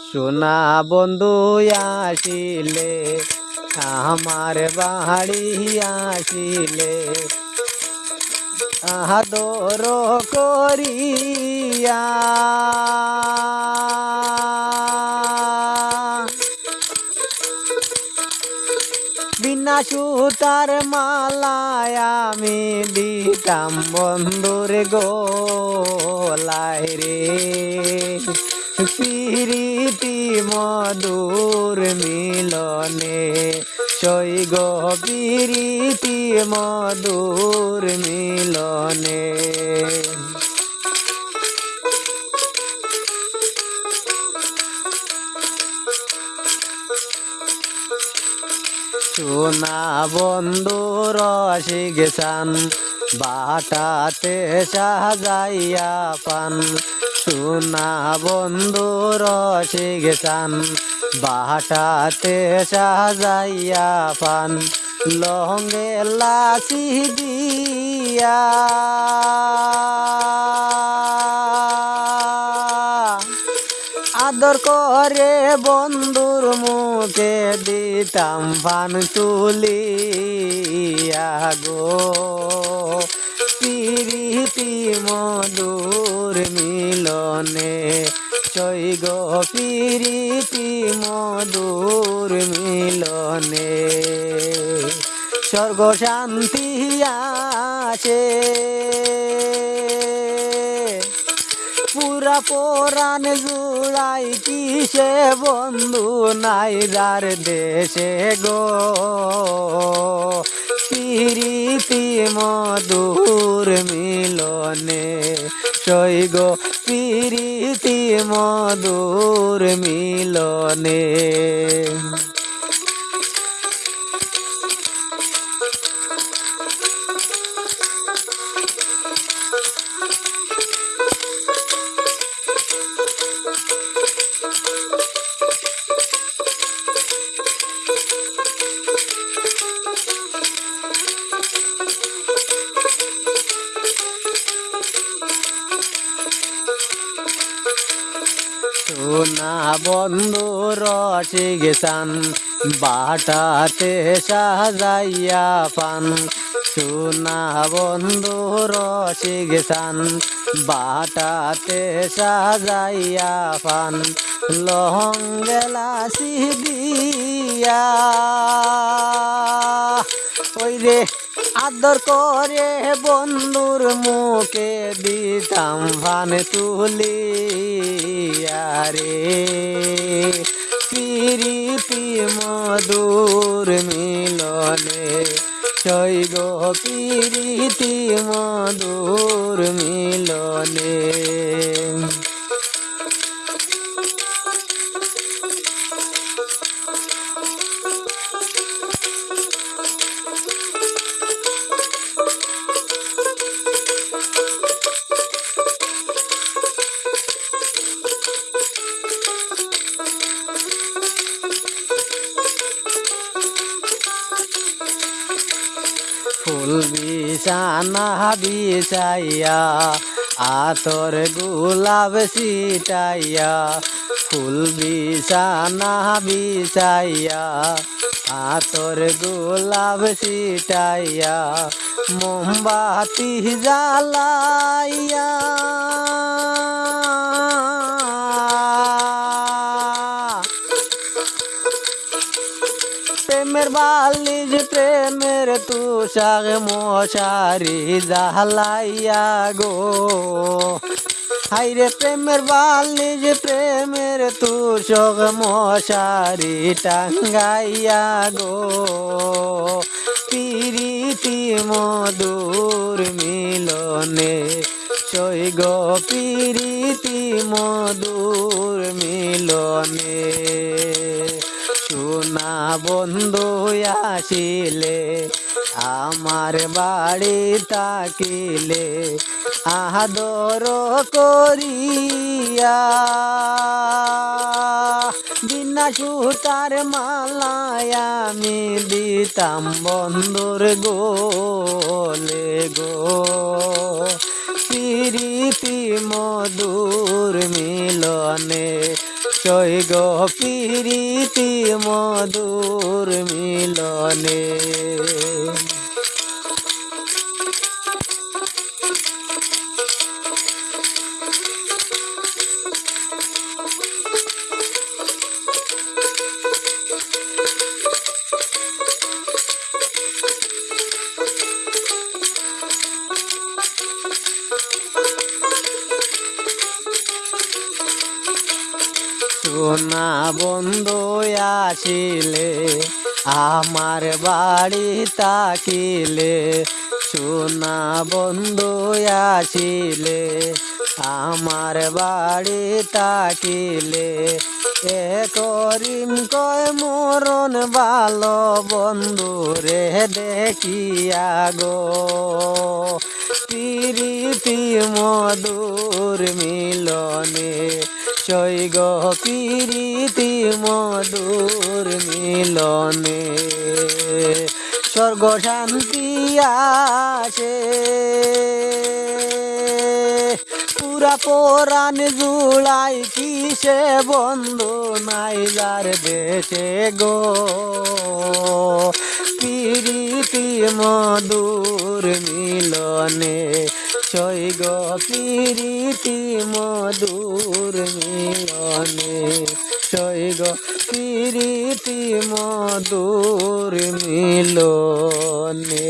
সোনা বন্ধু আসিলে আমার বাড়ি আসিলে আদর করিয়া বিনা সুতার মালায় আমি দিতাম বন্ধুর গোলায় রে প্রীতি মধুর মিলনে সৈগ প্রীতি মধুর মিলনে সোনা বন্ধু রসিক চান বাটাতে সাজাইয়া পান সোনা বন্ধু রসিক চান বাটাতে সাজাইয়া পান লঙ্গে লাচি দিয়া আদর করে বন্ধুর মুখে দিতাম পান তুলিয়া গো প্রীতি মধুর মিলনে সৈগ প্রীতি মধুর মিলনে স্বর্গ শান্তি আছে পুরা পরাণ জুড়াই কিসে বন্ধু নাই যার দেশে গো প্রীতি মধুর মিলনে সৈগ প্রীতি মধুর মিলনে সোনা বন্ধু রসিক চান বাটাতে সাজাইয়া পান সোনা বন্ধু রসিক চান বাটাতে সাজাইয়া পান লঙ্গে লাচি দিয়া ওই রে আদর করে বন্ধুর মুখে দিতাম পান তুলিয়া রে প্রীতি মধুর মিলনে সৈগ প্রীতি মধুর মিলনে ফুল বিছানা বিছাইয়া আতর গোলাপ ছিটাইয়া ফুল বিছানা বিছাইয়া আতর গোলাপ ছিটাইয়া মোমবাতি জ্বালাইয়া প্রেমের বালিশ প্রেমের তুষার মশারি জ্বালাইয়া গো হাইরে প্রেমের বালিশ প্রেমের তুষক মশারি টাঙ্গাইয়া গো প্রীতি মধুর মিলনে সৈগ প্রীতি মধুর মিলনে সোনা বন্ধু আসিলে আমার বাড়ি তাকিলে আদর করিয়া বিনা সুতার মালায় আমি দিতাম বন্ধুর গোলে গো প্রীতি মধুর মিলনে সই গো প্রীতি মধুর মিলনে। সোনা বন্ধু আসিলে আমার বাড়ি তাকিলে, সোনা বন্ধু আসিলে আমার বাড়ি তাকিলে, এ করিম কয় মরণ ভালো বন্ধু রে দেখিয়া গো, প্রীতি মধুর মিলনে, সই গো প্রীতি মধুর মিলনে। স্বর্গ শান্তি আসে পুরা পরাণ জুড়াই কিসে বন্ধু নাই যার দেশে গো, প্রীতি মধুর মিলনে, সই গো প্রীতি মধুর মিলনে, সই গো প্রীতি মধুর মিলনে।